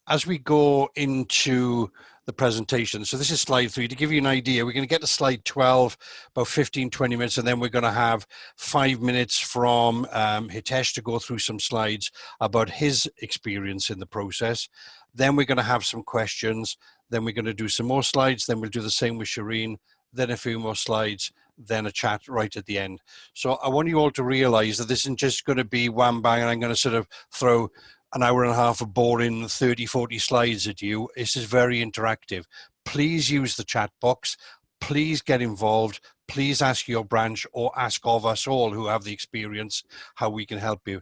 as we go into the presentation, so this is slide 3, to give you an idea, we're going to get to slide 12, about 15, 20 minutes, and then we're going to have 5 minutes from Hitesh to go through some slides about his experience in the process. Then we're going to have some questions, then we're going to do some more slides, then we'll do the same with Shireen, then a few more slides, then a chat right at the end. So I want you all to realize that this isn't just going to be wham bang and I'm going to sort of throw an hour and a half of boring 30, 40 slides at you. This is very interactive. Please use the chat box. Please get involved. Please ask your branch or ask of us all who have the experience how we can help you.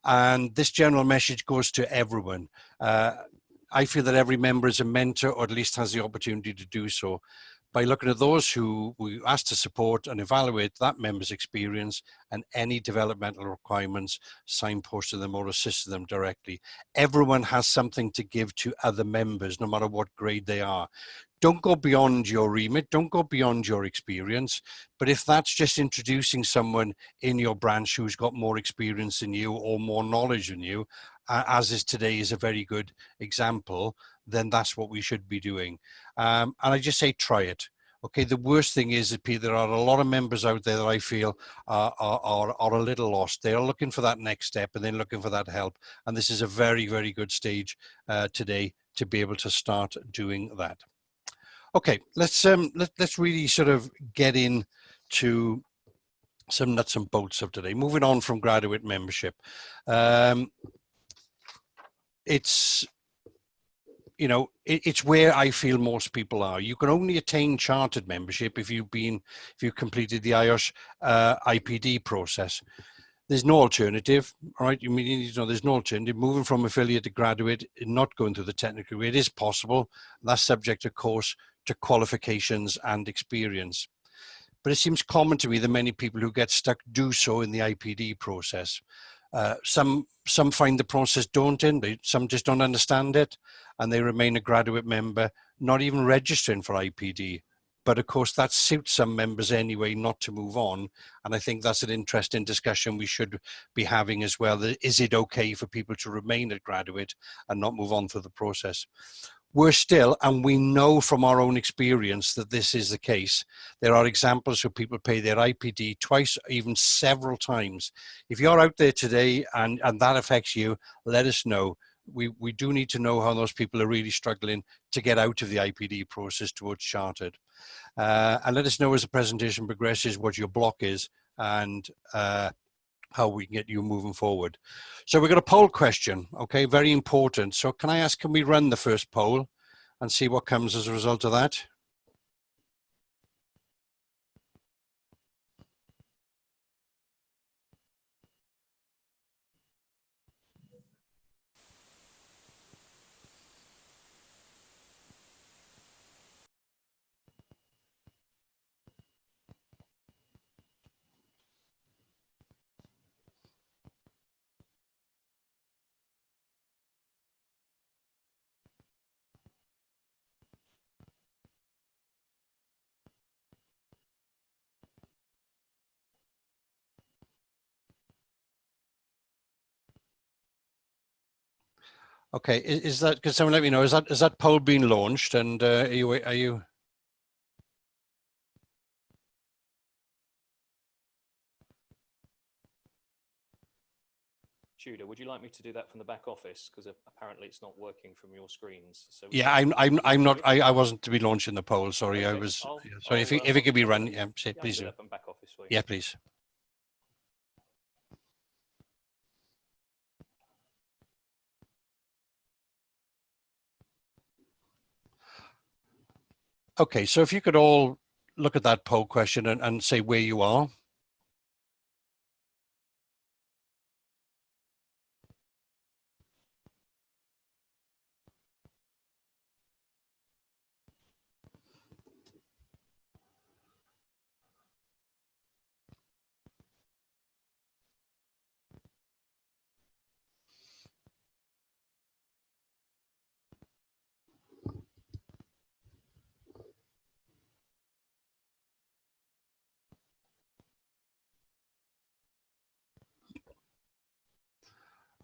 And this general message goes to everyone. I feel that every member is a mentor, or at least has the opportunity to do so, by looking at those who we ask to support and evaluate that member's experience and any developmental requirements, signposting them or assisting them directly. Everyone has something to give to other members, no matter what grade they are. Don't go beyond your remit, don't go beyond your experience, but if that's just introducing someone in your branch who's got more experience than you or more knowledge than you, as is today is a very good example, then that's what we should be doing. And I just say try it. Okay, the worst thing is that there are a lot of members out there that I feel are a little lost. They are looking for that next step and then looking for that help. And this is a very, very good stage today to be able to start doing that. Okay, let's really sort of get into some nuts and bolts of today. Moving on from graduate membership. It's, you know, it's where I feel most people are. You can only attain chartered membership if you've completed the IOSH IPD process. There's no alternative, right? You mean, you know, there's no alternative. Moving from affiliate to graduate, not going through the technical route, it is possible. That's subject, of course, to qualifications and experience. But it seems common to me that many people who get stuck do so in the IPD process. Some find the process daunting, some just don't understand it, and they remain a graduate member, not even registering for IPD. But of course, that suits some members anyway not to move on. And I think that's an interesting discussion we should be having as well. Is it okay for people to remain a graduate and not move on through the process? Worse still, and we know from our own experience that this is the case, there are examples where people pay their IPD twice, even several times. If you're out there today and that affects you, let us know. We do need to know how those people are really struggling to get out of the IPD process towards chartered. And let us know as the presentation progresses what your block is and how we can get you moving forward. So we've got a poll question, okay, very important. So can I ask, can we run the first poll and see what comes as a result of that? Okay, is that, could someone let me know, is that poll being launched, and are you? Tudor, would you like me to do that from the back office? Because apparently it's not working from your screens. So yeah, I wasn't to be launching the poll. Sorry, okay. I was. Sorry, if it could be run, yeah, please do. From back office for you. Yeah, please. Okay, so if you could all look at that poll question and say where you are.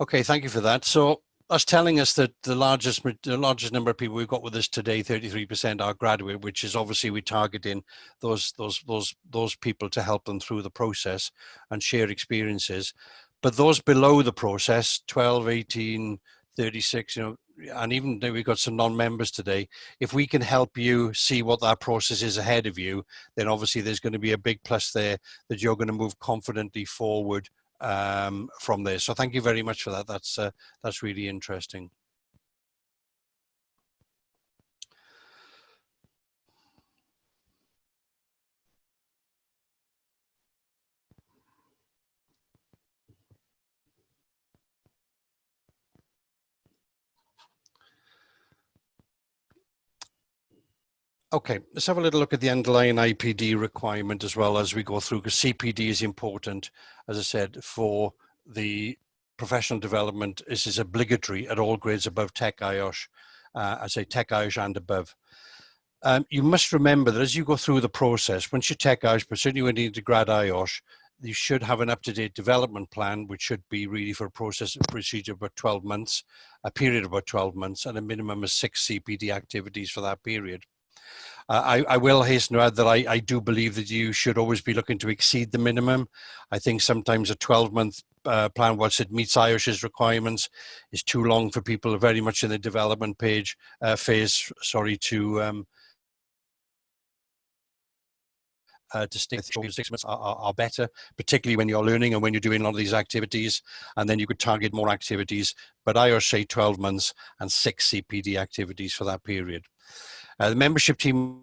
Okay, thank you for that. So that's telling us that the largest number of people we've got with us today, 33%, are graduate, which is obviously we're targeting those people to help them through the process and share experiences. But those below the process, 12, 18, 36, you know, and even though we've got some non-members today, if we can help you see what that process is ahead of you, then obviously there's going to be a big plus there that you're going to move confidently forward from there. So thank you very much for that. That's really interesting. Okay, let's have a little look at the underlying IPD requirement as well as we go through, because CPD is important, as I said, for the professional development. This is obligatory at all grades above Tech IOSH, I say Tech IOSH and above. You must remember that as you go through the process, once you Tech IOSH, but certainly when you need to Grad IOSH, you should have an up-to-date development plan, which should be really for a procedure of about 12 months, a period of about 12 months, and a minimum of 6 CPD activities for that period. I will hasten to add that I do believe that you should always be looking to exceed the minimum. I think sometimes a 12-month plan, once it meets IOSH's requirements, is too long for people very much in the development phase, sorry, to stay through 6 months are better, particularly when you're learning and when you're doing a lot of these activities, and then you could target more activities. But IOSH say 12 months and 6 CPD activities for that period. The membership team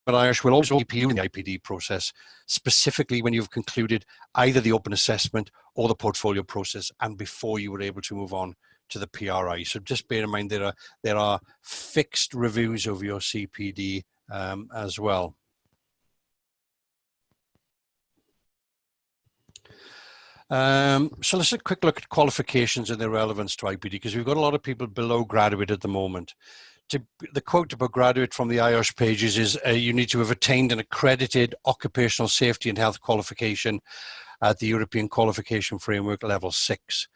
at IOSH will also help you in the IPD process, specifically when you've concluded either the open assessment or the portfolio process and before you were able to move on to the PRI. So just bear in mind there are fixed reviews of your CPD as well. So let's have a quick look at qualifications and their relevance to IPD, because we've got a lot of people below graduate at the moment. The quote about graduate from the IOSH pages is you need to have attained an accredited occupational safety and health qualification at the European Qualification Framework level 6,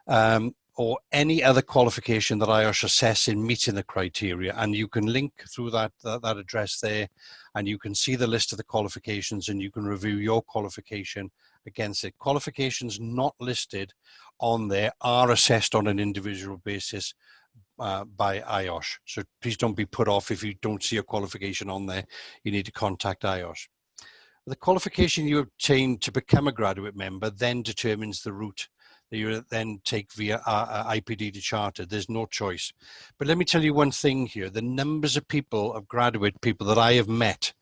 or any other qualification that IOSH assess in meeting the criteria. And you can link through that address there, and you can see the list of the qualifications, and you can review your qualification against it. Qualifications not listed on there are assessed on an individual basis by IOSH. So please don't be put off if you don't see a qualification on there. You need to contact IOSH. The qualification you obtain to become a graduate member then determines the route that you then take via IPD to charter. There's no choice. But let me tell you one thing here. The numbers of people, of graduate people that I have met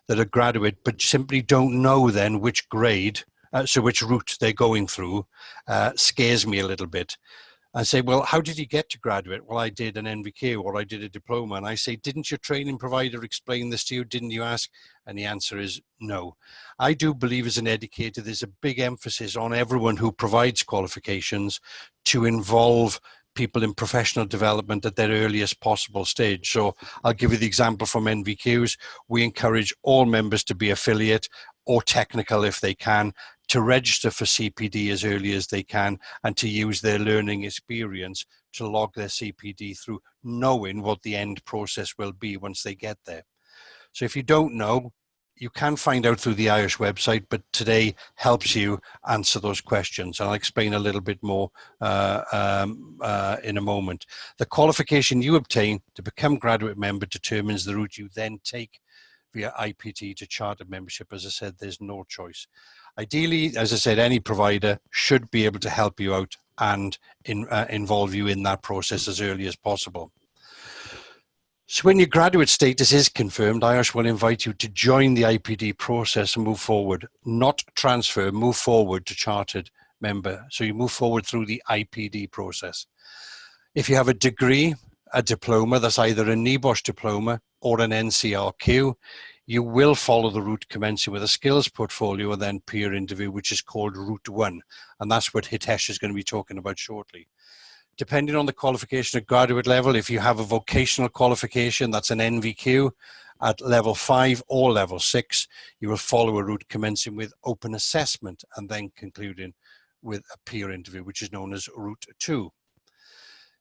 that are graduate but simply don't know then which grade, so which route they're going through, scares me a little bit. I say, well, how did you get to graduate? Well, I did an NVQ or I did a diploma. And I say, didn't your training provider explain this to you? Didn't you ask? And the answer is no. I do believe as an educator, there's a big emphasis on everyone who provides qualifications to involve people in professional development at their earliest possible stage. So I'll give you the example from NVQs. We encourage all members to be affiliate or technical if they can, to register for CPD as early as they can, and to use their learning experience to log their CPD through, knowing what the end process will be once they get there. So if you don't know, you can find out through the IOSH website, but today helps you answer those questions. And I'll explain a little bit more in a moment. The qualification you obtain to become graduate member determines the route you then take via IPD to chartered membership. As I said, there's no choice. Ideally, as I said, any provider should be able to help you out and involve you in that process as early as possible. So when your graduate status is confirmed, IOSH will invite you to join the IPD process and move forward, not transfer, move forward to chartered member. So you move forward through the IPD process. If you have a degree, a diploma, that's either a NIBOSH diploma or an NCRQ, you will follow the route commencing with a skills portfolio and then peer interview, which is called Route 1. And that's what Hitesh is going to be talking about shortly. Depending on the qualification at graduate level, if you have a vocational qualification, that's an NVQ at level 5 or level 6, you will follow a route commencing with open assessment and then concluding with a peer interview, which is known as Route 2.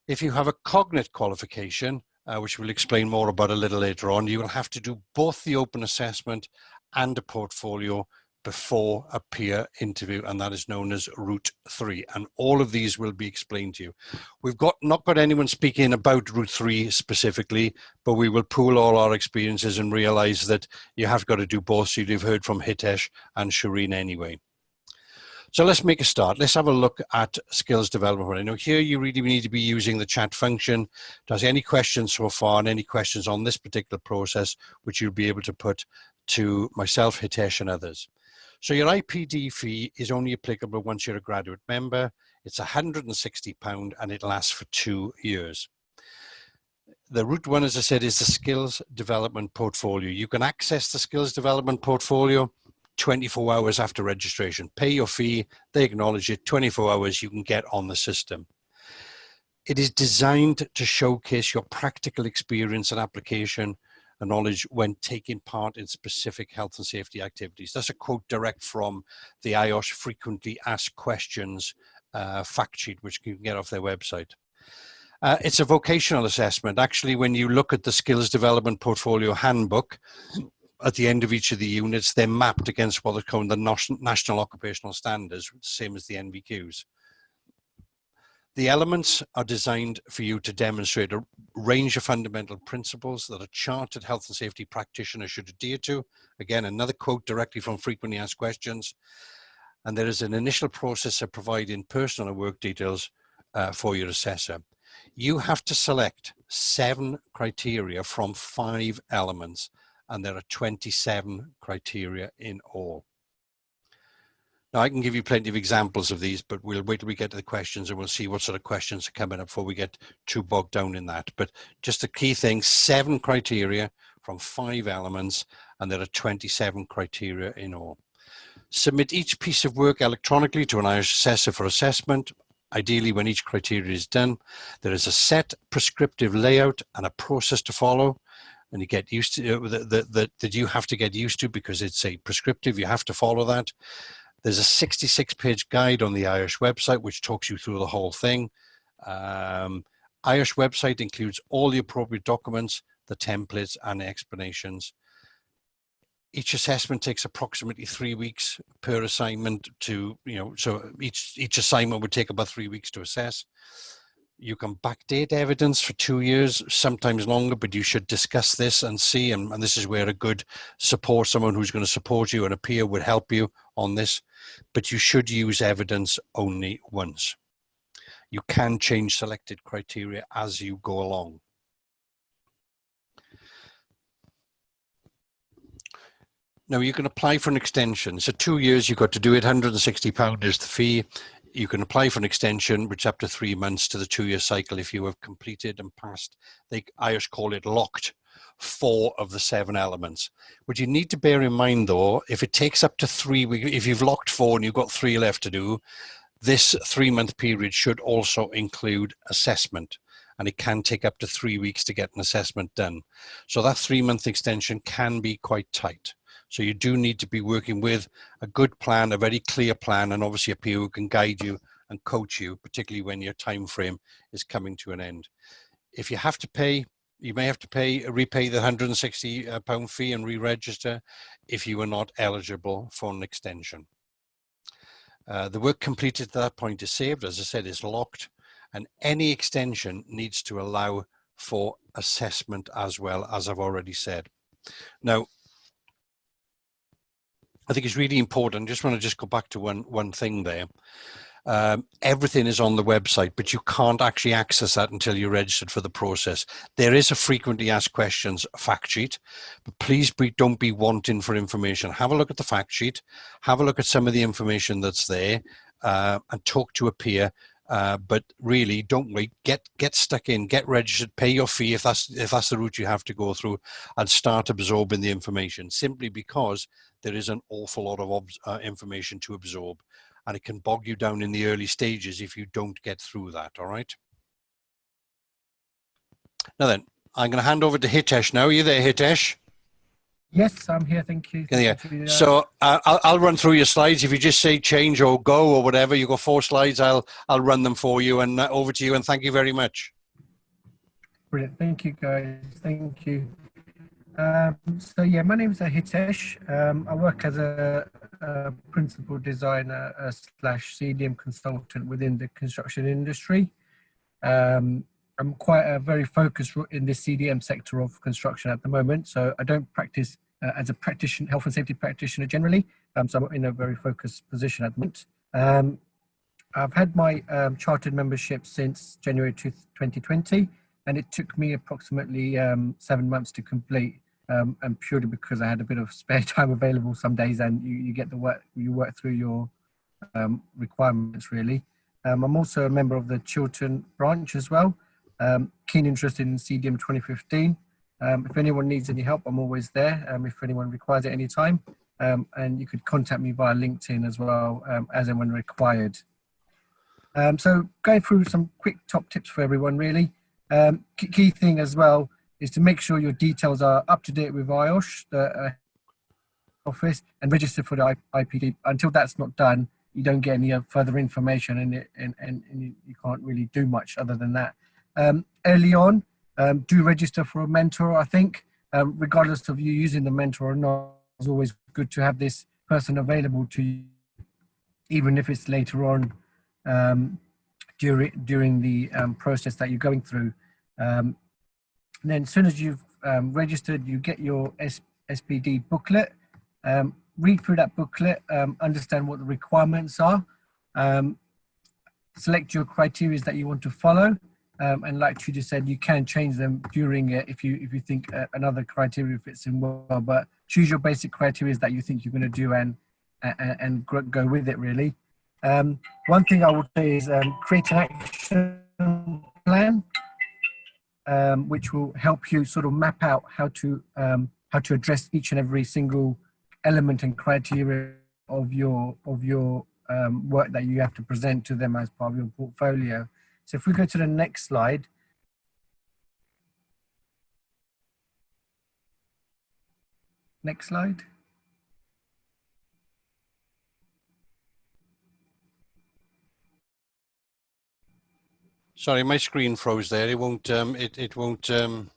If you have a cognate qualification, which we'll explain more about a little later on, you will have to do both the open assessment and a portfolio before a peer interview, and that is known as Route 3. And all of these will be explained to you. We've not got anyone speaking about Route 3 specifically, but we will pool all our experiences and realize that you have got to do both. So you've heard from Hitesh and Shireen anyway. So let's make a start. Let's have a look at skills development. I know here you really need to be using the chat function. Does any questions so far and any questions on this particular process, which you'll be able to put to myself, Hitesh, and others. So your IPD fee is only applicable once you're a graduate member. It's £160 and it lasts for 2 years. The Route 1, as I said, is the skills development portfolio. You can access the skills development portfolio 24 hours after registration. Pay your fee, they acknowledge it, 24 hours you can get on the system. It is designed to showcase your practical experience and application and knowledge when taking part in specific health and safety activities. That's a quote direct from the IOSH Frequently Asked Questions fact sheet, which you can get off their website. It's a vocational assessment. Actually, when you look at the skills development portfolio handbook, at the end of each of the units, they're mapped against what are called the National Occupational Standards, same as the NVQs. The elements are designed for you to demonstrate a range of fundamental principles that a chartered health and safety practitioner should adhere to. Again, another quote directly from Frequently Asked Questions. And there is an initial process of providing personal and work details for your assessor. You have to select 7 criteria from 5 elements, and there are 27 criteria in all. Now, I can give you plenty of examples of these, but we'll wait till we get to the questions and we'll see what sort of questions are coming up before we get too bogged down in that. But just a key thing, 7 criteria from 5 elements, and there are 27 criteria in all. Submit each piece of work electronically to an IOSH assessor for assessment. Ideally, when each criteria is done, there is a set prescriptive layout and a process to follow. And you get used to that you have to get used to, because it's a prescriptive, you have to follow that. There's a 66-page guide on the IOSH website, which talks you through the whole thing. IOSH website includes all the appropriate documents, the templates and the explanations. Each assessment takes approximately 3 weeks per assignment to, so each assignment would take about 3 weeks to assess. You can backdate evidence for 2 years, sometimes longer, but you should discuss this and see, and this is where a good support, someone who's going to support you and a peer would help you on this, but you should use evidence only once. You can change selected criteria as you go along. Now you can apply for an extension. So 2 years you've got to do it, £160 is the fee. You can apply for an extension, which is up to 3 months to the 2-year cycle if you have completed and passed. IOSH call it locked 4 of the 7 elements. What you need to bear in mind though, if it takes up to 3 weeks, if you've locked 4 and you've got 3 left to do, this 3-month period should also include assessment. And it can take up to 3 weeks to get an assessment done. So that 3-month extension can be quite tight. So you do need to be working with a good plan, a very clear plan, and obviously a peer who can guide you and coach you, particularly when your time frame is coming to an end. If you have to pay, you may have to repay the £160 fee and re-register if you are not eligible for an extension. The work completed at that point is saved, as I said, is locked, and any extension needs to allow for assessment as well, as I've already said. Now, I think it's really important. I just want to go back to one thing there. Everything is on the website, but you can't actually access that until you're registered for the process. There is a frequently asked questions fact sheet, but please don't be wanting for information. Have a look at the fact sheet, have a look at some of the information that's there, and talk to a peer. But really, don't wait. Get stuck in, get registered, pay your fee if that's the route you have to go through, and start absorbing the information. Simply because there is an awful lot of information to absorb, and it can bog you down in the early stages if you don't get through that. All right. Now then, I'm going to hand over to Hitesh now. Are you there, Hitesh? Yes, I'm here. Thank you. Yeah. Thank you. So I'll run through your slides. If you just say change or go or whatever, you got 4 slides. I'll run them for you, and over to you. And thank you very much. Brilliant. Thank you, guys. Thank you. So yeah, my name is Hitesh. I work as a principal designer slash CDM consultant within the construction industry. I'm quite very focused in the CDM sector of construction at the moment. So I don't practice as a practitioner, health and safety practitioner generally. So I'm in a very focused position at the moment. I've had my chartered membership since January 2020, and it took me approximately 7 months to complete. And purely because I had a bit of spare time available some days, and you get the work, you work through your requirements really. I'm also a member of the Chiltern branch as well. Keen interest in CDM 2015. If anyone needs any help, I'm always there. If anyone requires it any time, and you could contact me via LinkedIn as well, as and when required. So going through some quick top tips for everyone really. Key thing as well is to make sure your details are up to date with IOSH, the office, and register for the IPD. Until that's not done, you don't get any further information, and you can't really do much other than that. Early on, do register for a mentor. I think, regardless of you using the mentor or not, it's always good to have this person available to you, even if it's later on during the process that you're going through. And then as soon as you've registered, you get your SPD booklet. Read through that booklet, understand what the requirements are, select your criteria that you want to follow, and like Tudor said, you can change them during it if you think another criteria fits in well, but choose your basic criteria that you think you're going to do and go with it really. One thing I would say is create an action plan, which will help you sort of map out how to address each and every single element and criteria of your work that you have to present to them as part of your portfolio. So if we go to the next slide. Next slide. Sorry, my screen froze there. It won't. It won't. And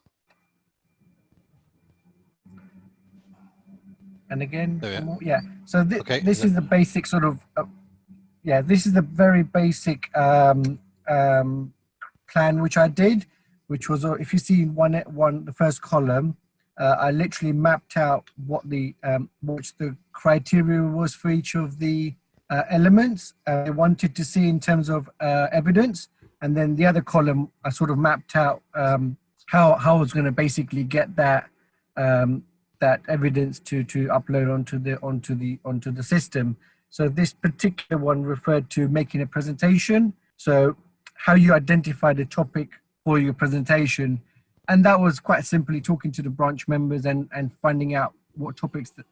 again, yeah. So okay. This is the basic sort of. Yeah, this is the very basic plan which I did, which was, if you see the first column, I literally mapped out what which the criteria was for each of the elements I wanted to see in terms of evidence. And then the other column, I sort of mapped out how I was going to basically get that that evidence to upload onto the system. So this particular one referred to making a presentation. So how you identify the topic for your presentation, and that was quite simply talking to the branch members and finding out what topics that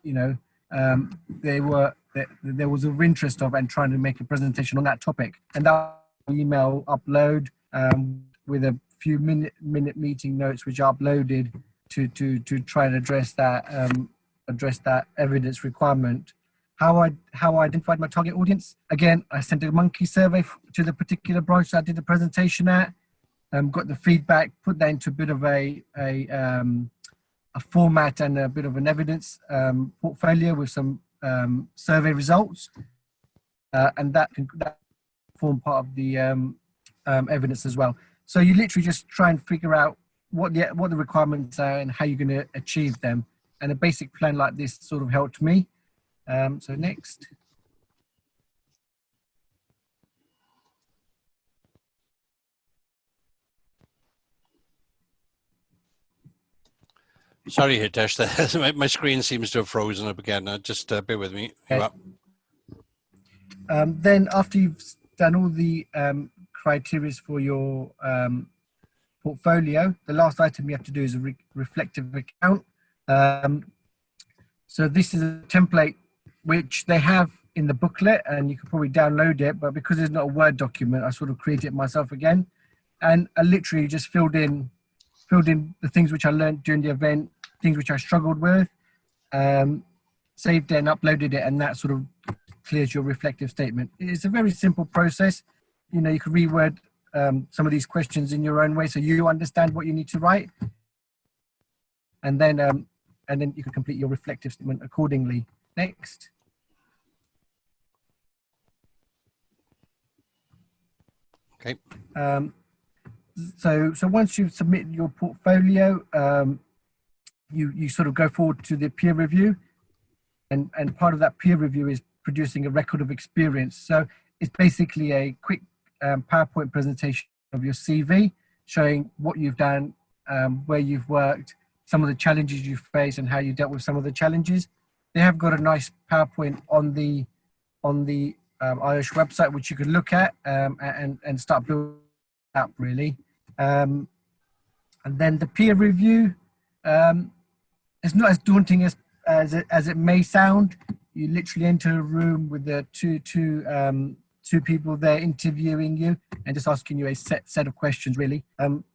there was of interest of, and trying to make a presentation on that topic. And that email upload with a few minute meeting notes which I uploaded to try and address that evidence requirement. How I identified my target audience. Again, I sent a monkey survey to the particular branch that I did the presentation at, got the feedback, put that into a bit of a format and a bit of an evidence portfolio with some survey results, and that form part of the evidence as well. So you literally just try and figure out what the requirements are and how you're going to achieve them. And a basic plan like this sort of helped me. So next. Sorry, Hitesh, my screen seems to have frozen up again. Just bear with me. Okay. Then after you've done all the criteria for your portfolio, the last item you have to do is a reflective account. So this is a template which they have in the booklet, and you can probably download it, but because it's not a Word document, I sort of created it myself again, and I literally just filled in the things which I learned during the event, things which I struggled with, saved it and uploaded it, and that sort of clears your reflective statement. It's a very simple process. You know, you can reword some of these questions in your own way so you understand what you need to write, and then you can complete your reflective statement accordingly. Next. Okay. So once you've submitted your portfolio, you sort of go forward to the peer review, and part of that peer review is producing a record of experience. So it's basically a quick PowerPoint presentation of your CV, showing what you've done, where you've worked, some of the challenges you faced, and how you dealt with some of the challenges. They have got a nice PowerPoint on the IOSH website, which you can look at and start building up really. And then the peer review, it's not as daunting as it may sound. You literally enter a room with the two people there interviewing you and just asking you a set of questions really.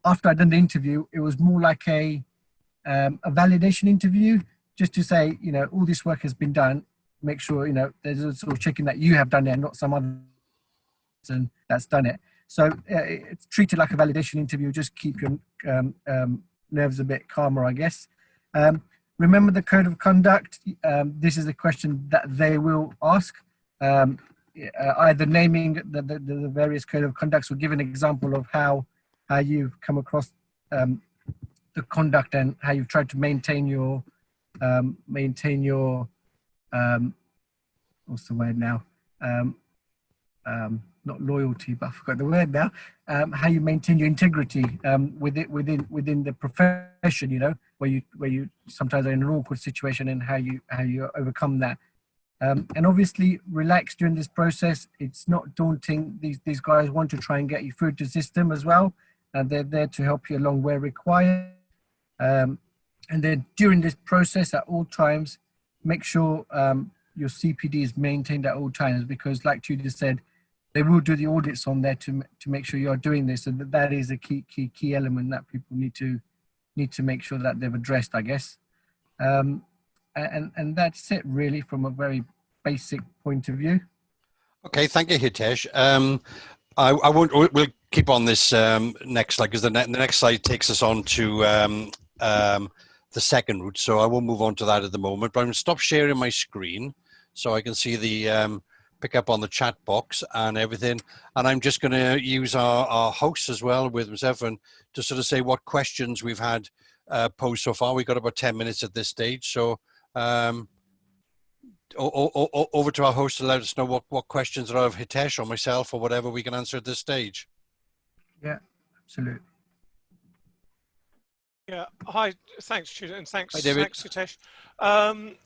After I'd done the interview, it was more like a validation interview, just to say, you know, all this work has been done. Make sure, you know, there's a sort of checking that you have done it and not some other person that's done it. So it's treated like a validation interview. Just keep your nerves a bit calmer, I guess. Remember the code of conduct. This is a question that they will ask. Either naming the various code of conducts or give an example of how you've come across the conduct and how you've tried to maintain your what's the word now? Not loyalty, but I forgot the word now. How you maintain your integrity within the profession, you know, where you sometimes are in an awkward situation, and how you overcome that. And obviously relax during this process. It's not daunting. These guys want to try and get you through the system as well, and they're there to help you along where required. And then during this process, at all times, make sure your CPD is maintained at all times, because like Tudor said, they will do the audits on there to make sure you are doing this, and that is a key element that people need to make sure that they've addressed, I guess. And that's it really from a very basic point of view. Okay, thank you, Hitesh. I won't. We'll keep on this next slide, because the next slide takes us on to the second route. So I won't move on to that at the moment. But I'm going to stop sharing my screen so I can see the pick up on the chat box and everything. And I'm just going to use our hosts as well with myself and to sort of say what questions we've had posed so far. We've got about 10 minutes at this stage. So over to our host to let us know what questions are of Hitesh or myself or whatever we can answer at this stage. Yeah, absolutely. Yeah, hi, thanks, Tudor, and thanks, hi, David. Thanks, Hitesh.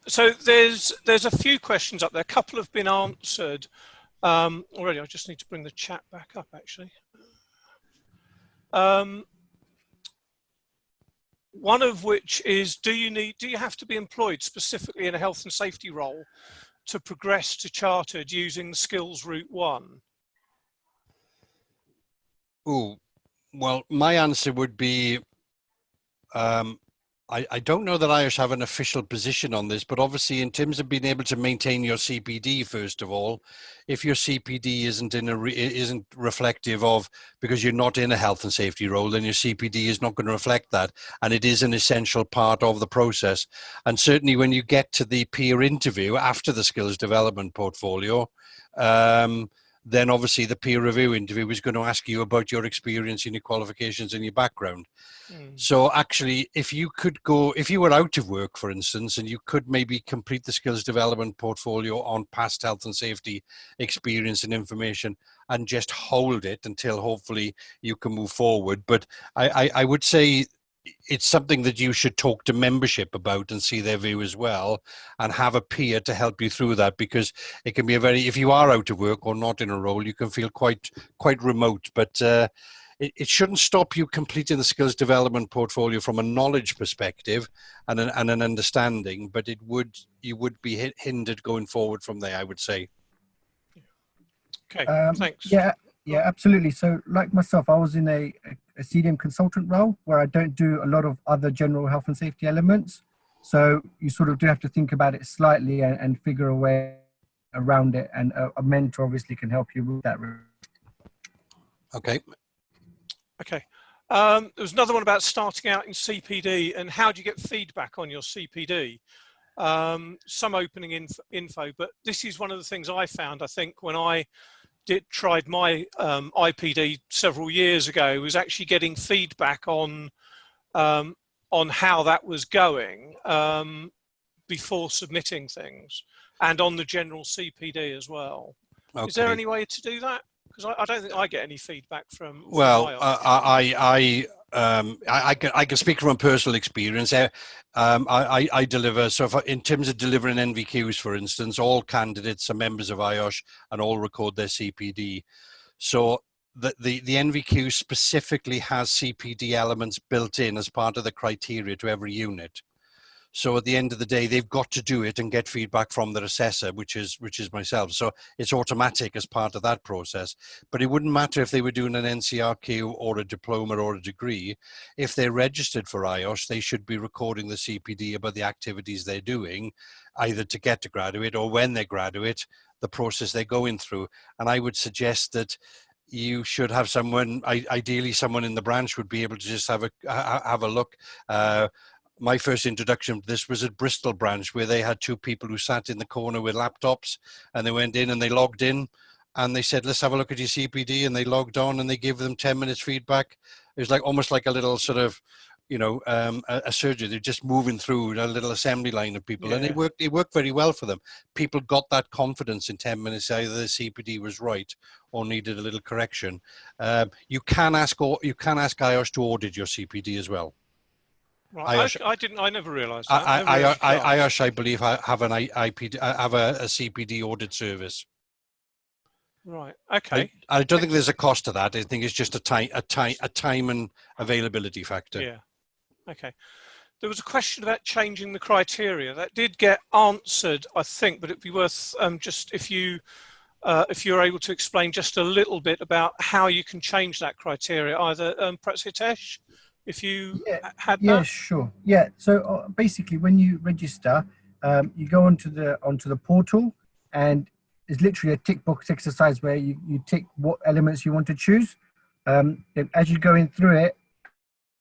So there's a few questions up there. A couple have been answered already. I just need to bring the chat back up, actually. One of which is, do you have to be employed specifically in a health and safety role to progress to chartered using the skills route 1? Oh, well, my answer would be, I don't know that IOSH have an official position on this, but obviously in terms of being able to maintain your CPD, first of all, if your CPD isn't reflective of, because you're not in a health and safety role, then your CPD is not going to reflect that. And it is an essential part of the process. And certainly when you get to the peer interview after the skills development portfolio, then obviously the peer review interview is going to ask you about your experience and your qualifications and your background. So actually, if you were out of work, for instance, and you could maybe complete the skills development portfolio on past health and safety experience and information and just hold it until hopefully you can move forward. But I would say it's something that you should talk to membership about and see their view as well, and have a peer to help you through that, because it can be if you are out of work or not in a role, you can feel quite remote. But it shouldn't stop you completing the skills development portfolio from a knowledge perspective and an understanding, but you would be hindered going forward from there, I would say. Okay, thanks. Yeah, absolutely. So like myself, I was in a CDM consultant role where I don't do a lot of other general health and safety elements. So you sort of do have to think about it slightly and figure a way around it, and a mentor obviously can help you with that. Okay. Okay. There was another one about starting out in CPD and how do you get feedback on your CPD? Some opening info, but this is one of the things I found, I think, when I tried my IPD several years ago, was actually getting feedback on how that was going before submitting things, and on the general CPD as well. Okay. Is there any way to do that? Because I don't think I get any feedback from. Well, IOSH. I can speak from personal experience. I deliver, so in terms of delivering NVQs, for instance, all candidates are members of IOSH and all record their CPD. So the NVQ specifically has CPD elements built in as part of the criteria to every unit. So at the end of the day, they've got to do it and get feedback from their assessor, which is myself. So it's automatic as part of that process. But it wouldn't matter if they were doing an NCRQ or a diploma or a degree. If they're registered for IOSH, they should be recording the CPD about the activities they're doing, either to get to graduate or when they graduate, the process they're going through. And I would suggest that you should have someone, ideally someone in the branch would be able to just have a look. My first introduction to this was at Bristol branch, where they had two people who sat in the corner with laptops, and they went in and they logged in and they said, let's have a look at your CPD, and they logged on and they gave them 10 minutes feedback. It was like almost like a little sort of, you know, a surgery. They're just moving through a little assembly line of people, and it worked very well for them. People got that confidence in 10 minutes, either the CPD was right or needed a little correction. You can ask IOSH to audit your CPD as well. Right. IOSH, I never realised that. IOSH, I believe, have an IPD, have a CPD audit service. Right. Okay. I don't think there's a cost to that. I think it's just a time and availability factor. Yeah. Okay. There was a question about changing the criteria that did get answered, I think, but it'd be worth just if you're able to explain just a little bit about how you can change that criteria, either perhaps Hitesh, if you had that. Yeah, sure. Yeah. So basically, when you register, you go onto the portal, and it's literally a tick box exercise where you tick what elements you want to choose. Then as you go in through it,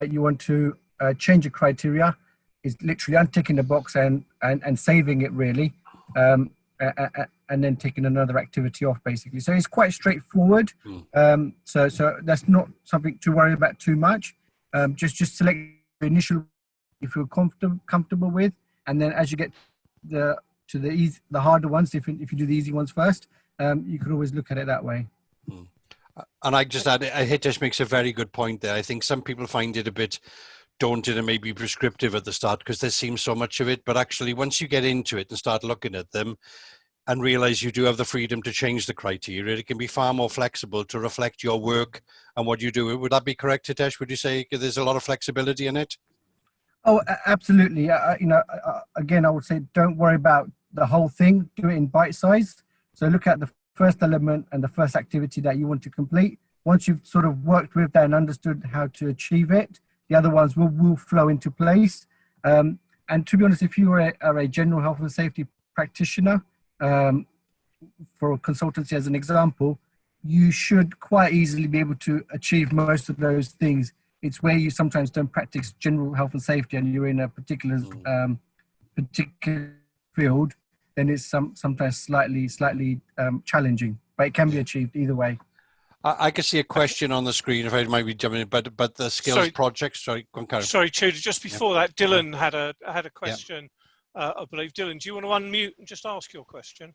you want to change a criteria. It's literally unticking the box and saving it, really, and then taking another activity off, basically. So it's quite straightforward. So that's not something to worry about too much. Just select the initial you feel comfortable with, and then as you get the harder ones, if you do the easy ones first, you could always look at it that way. And I just add, Hitesh makes a very good point there. I think some people find it a bit daunting and maybe prescriptive at the start because there seems so much of it, but actually once you get into it and start looking at them and realize you do have the freedom to change the criteria, it can be far more flexible to reflect your work and what you do. Would that be correct, Hitesh? Would you say there's a lot of flexibility in it? Oh, absolutely. Again, I would say don't worry about the whole thing. Do it in bite size. So look at the first element and the first activity that you want to complete. Once you've sort of worked with that and understood how to achieve it, the other ones will flow into place. And to be honest, if you are a general health and safety practitioner, for consultancy as an example, you should quite easily be able to achieve most of those things. It's where you sometimes don't practice general health and safety and you're in a particular field, then it's sometimes slightly challenging, but it can be achieved either way. I can see a question on the screen, if I might be jumping in, but the skills project, sorry, go on, Karen. Sorry, Tudor, just before that, Dylan had a question, I believe. Dylan, do you want to unmute and just ask your question?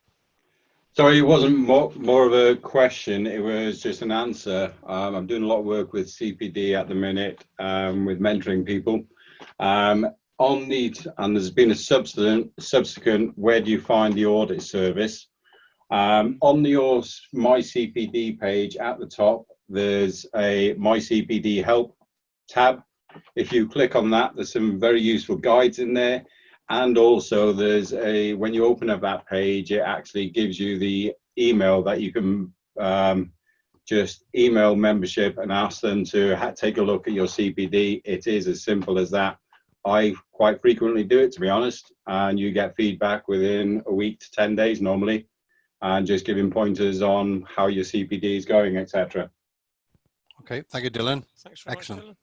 Sorry, it wasn't more of a question, it was just an answer. I'm doing a lot of work with CPD at the minute, with mentoring people. And there's been a subsequent, where do you find the audit service? On your My CPD page at the top, there's a My CPD Help tab. If you click on that, there's some very useful guides in there. And also there's when you open up that page, it actually gives you the email that you can just email membership and ask them to take a look at your CPD. It is as simple as that. I quite frequently do it, to be honest, and you get feedback within a week to 10 days normally, and just giving pointers on how your CPD is going, etc. Okay, thank you, Dylan. Thanks very Excellent. much, Dylan.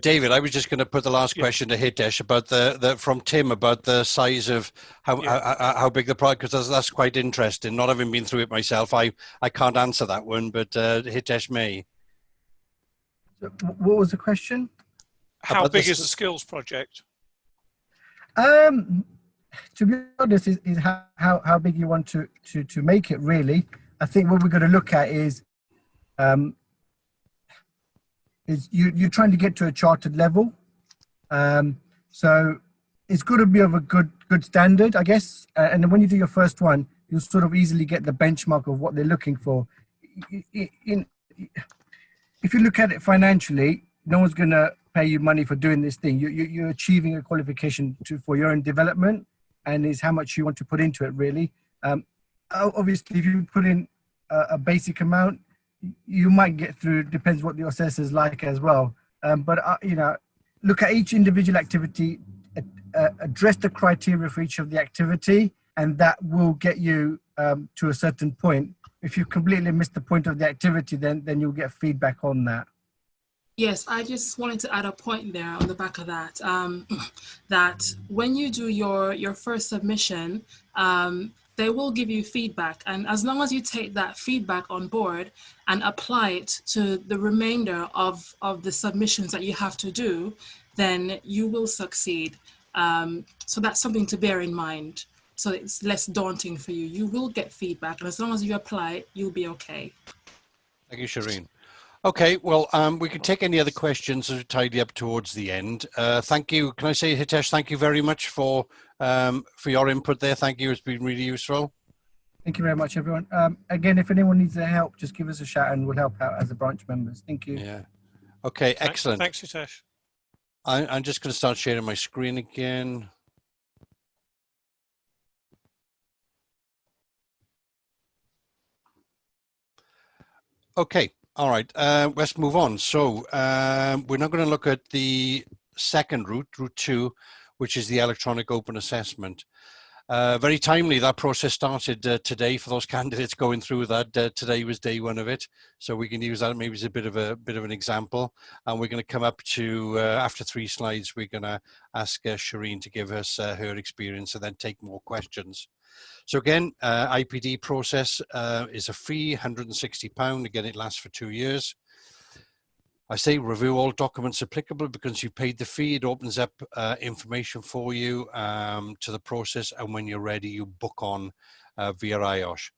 David, I was just going to put the last Yeah. question to Hitesh about from Tim about the size of how big the product, because that's quite interesting. Not having been through it myself, I can't answer that one, but Hitesh may. So what was the question? How About big this- is the skills project? To be honest, is how big you want to make it, really. I think what we're going to look at is you're trying to get to a chartered level. So it's got to be of a good standard, I guess. And then when you do your first one, you'll sort of easily get the benchmark of what they're looking for. If you look at it financially, no one's going to pay you money for doing this thing. You're achieving a qualification for your own development, and is how much you want to put into it, really. Obviously, if you put in a basic amount, you might get through. Depends what the assessor's like as well. But you know, look at each individual activity, address the criteria for each of the activity, and that will get you to a certain point. If you completely miss the point of the activity, then you'll get feedback on that. Yes, I just wanted to add a point there on the back of that, that when you do your first submission, they will give you feedback. And as long as you take that feedback on board and apply it to the remainder of the submissions that you have to do, then you will succeed. So that's something to bear in mind. So it's less daunting for you. You will get feedback, and as long as you apply it, you'll be okay. Thank you, Shireen. Okay, well, we can take any other questions as we tidy up towards the end. Thank you. Can I say, Hitesh, thank you very much for your input there. Thank you. It's been really useful. Thank you very much, everyone. Again, if anyone needs help, just give us a shout and we'll help out as the branch members. Thank you. Yeah. Okay, excellent. Thanks, Hitesh. I'm just going to start sharing my screen again. Okay. All right, let's move on. So we're now going to look at the second route, route 2, which is the electronic open assessment. Very timely, that process started today for those candidates going through that. Today was day 1 of it, so we can use that maybe as a bit of an example. And we're going to come up to, after 3 slides, we're going to ask Shireen to give us her experience and then take more questions. So again, IPD process is a fee, £160. Again, it lasts for 2 years. I say review all documents applicable because you paid the fee. It opens up information for you to the process, and when you're ready, you book on via IOSH.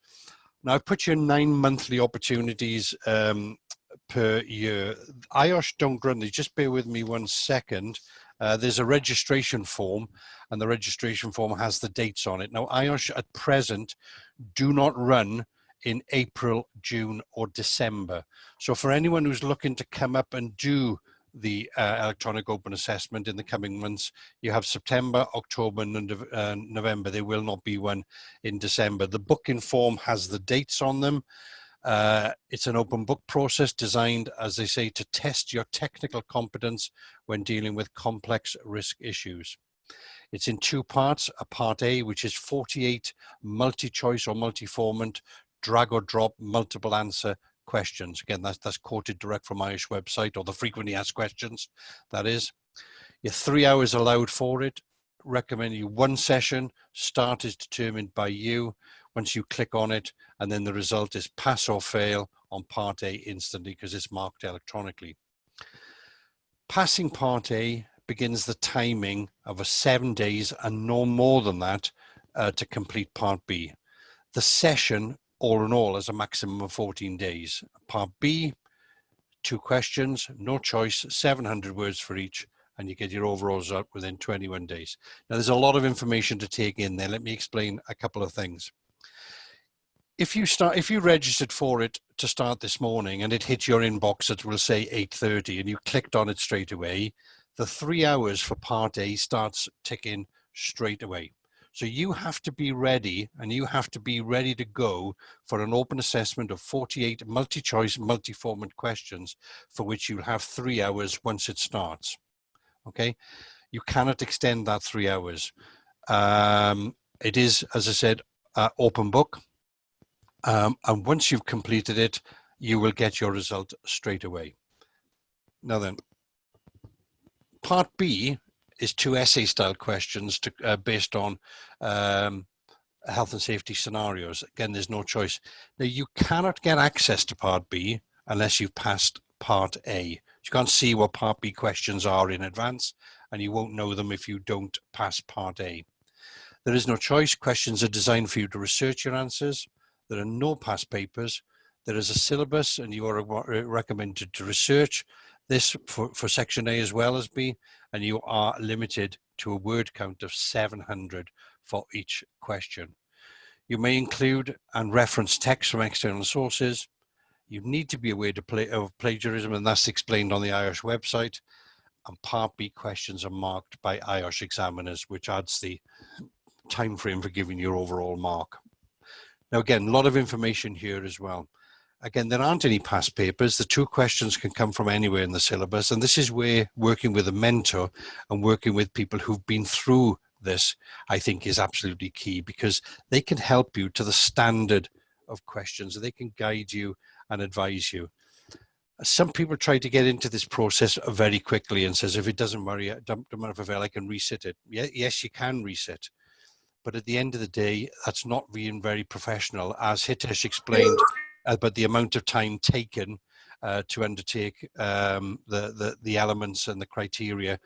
Now, I've put you 9 monthly opportunities per year. IOSH don't run these. Just bear with me 1 second. There's a registration form, and the registration form has the dates on it. Now, IOSH at present do not run in April, June, or December. So for anyone who's looking to come up and do the electronic open assessment in the coming months, you have September, October, and November. There will not be one in December. The booking form has the dates on them. It's an open book process designed, as they say, to test your technical competence when dealing with complex risk issues. It's in 2 parts, a part A, which is 48 multi-choice or multi-formant, drag or drop, multiple answer questions. Again, that's quoted direct from IOSH website, or the frequently asked questions, that is. Your 3 hours allowed for it. Recommend you 1 session. Start is determined by you. Once you click on it, and then the result is pass or fail on part A instantly because it's marked electronically. Passing part A begins the timing of 7 days and no more than that to complete part B. The session, all in all, is a maximum of 14 days. Part B, 2 questions, no choice, 700 words for each, and you get your overall result within 21 days. Now, there's a lot of information to take in there. Let me explain a couple of things. If you registered for it to start this morning and it hit your inbox at, we'll say, 8:30, and you clicked on it straight away, the 3 hours for part A starts ticking straight away. So you have to be ready, and you have to be ready to go for an open assessment of 48 multi-choice, multi-format questions for which you'll have 3 hours once it starts. Okay, you cannot extend that 3 hours. It is, as I said, open book. And once you've completed it, you will get your result straight away. Now then, part B is 2 essay style questions based on health and safety scenarios. Again, there's no choice. Now, you cannot get access to part B unless you've passed part A. You can't see what part B questions are in advance, and you won't know them if you don't pass part A. There is no choice. Questions are designed for you to research your answers. There are no past papers. There is a syllabus, and you are recommended to research this for section A as well as B, and you are limited to a word count of 700 for each question. You may include and reference text from external sources. You need to be aware of plagiarism, and that's explained on the IOSH website. And part B questions are marked by IOSH examiners, which adds the time frame for giving your overall mark. Now, again, a lot of information here as well. Again, there aren't any past papers. The 2 questions can come from anywhere in the syllabus. And this is where working with a mentor and working with people who've been through this, I think, is absolutely key, because they can help you to the standard of questions. They can guide you and advise you. Some people try to get into this process very quickly and says, if it doesn't worry, don't matter if I fail, I can resit it. Yes, you can resit. But at the end of the day, that's not being very professional, as Hitesh explained about the amount of time taken to undertake the elements and the criteria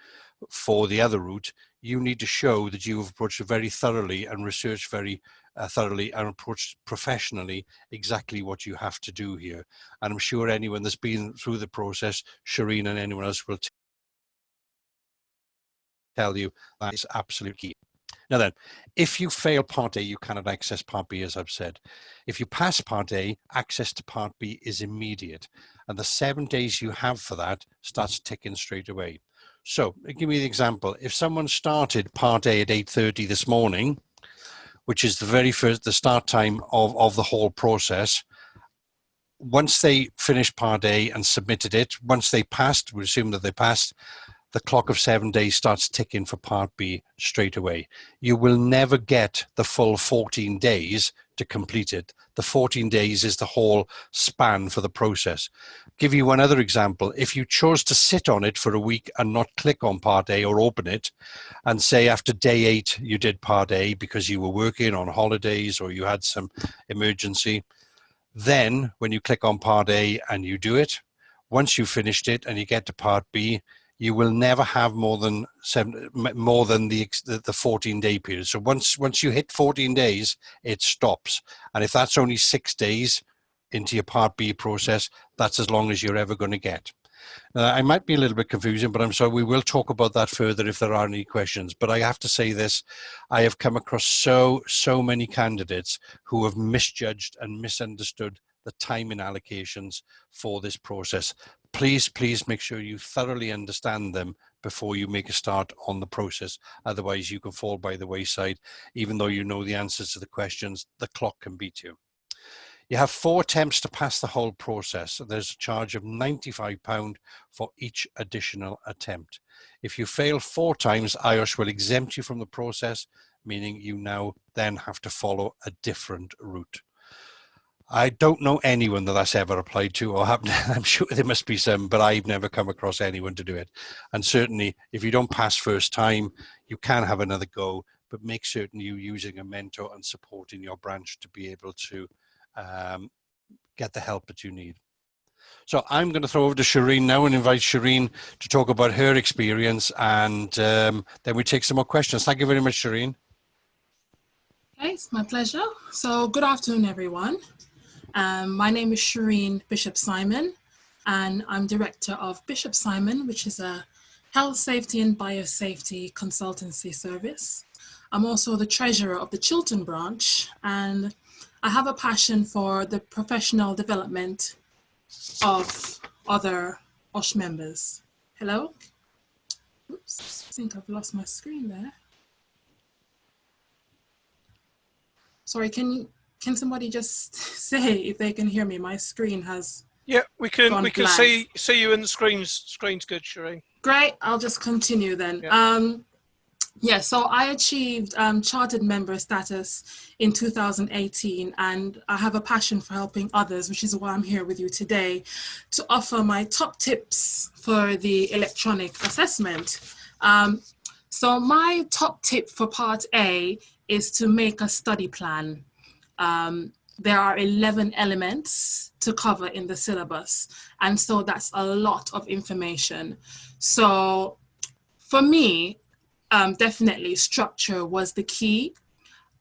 for the other route. You need to show that you've approached it very thoroughly and researched very thoroughly and approached professionally exactly what you have to do here. And I'm sure anyone that's been through the process, Shireen and anyone else, will tell you that is absolute key. Now then, if you fail part A, you cannot access part B, as I've said. If you pass part A, access to part B is immediate. And the 7 days you have for that starts ticking straight away. So give me the example. If someone started part A at 8:30 this morning, which is the start time of the whole process, once they finished part A and submitted it, once they passed, we assume that they passed, the clock of 7 days starts ticking for part B straight away. You will never get the full 14 days to complete it. The 14 days is the whole span for the process. Give you one other example. If you chose to sit on it for a week and not click on part A or open it, and say after day 8 you did part A because you were working on holidays or you had some emergency, then when you click on part A and you do it, once you've finished it and you get to part B, you will never have more than the 14-day period. So once you hit 14 days, it stops. And if that's only 6 days into your part B process, that's as long as you're ever going to get. I might be a little bit confusing, but I'm sorry, we will talk about that further if there are any questions. But I have to say this, I have come across so many candidates who have misjudged and misunderstood the timing allocations for this process. Please make sure you thoroughly understand them before you make a start on the process. Otherwise, you can fall by the wayside. Even though you know the answers to the questions, the clock can beat you. You have 4 attempts to pass the whole process. There's a charge of £95 for each additional attempt. If you fail 4 times, IOSH will exempt you from the process, meaning you now then have to follow a different route. I don't know anyone that's ever applied to or happened. I'm sure there must be some, but I've never come across anyone to do it. And certainly if you don't pass first time, you can have another go, but make certain you're using a mentor and supporting your branch to be able to get the help that you need. So I'm going to throw over to Shireen now and invite Shireen to talk about her experience, and then we take some more questions. Thank you very much, Shireen. Okay, it's my pleasure. So good afternoon, everyone. My name is Shireen Bishop-Simon, and I'm director of Bishop-Simon, which is a health, safety and biosafety consultancy service. I'm also the treasurer of the Chiltern branch, and I have a passion for the professional development of other IOSH members. Hello? Oops, I think I've lost my screen there. Sorry, can somebody just say if they can hear me? My screen has Yeah, we can blank. see you, and the screen's good, Shireen. Great. I'll just continue then. Yeah. Yeah, so I achieved chartered member status in 2018, and I have a passion for helping others, which is why I'm here with you today to offer my top tips for the electronic assessment. So my top tip for part A is to make a study plan. There are 11 elements to cover in the syllabus, and so that's a lot of information. So for me, definitely structure was the key.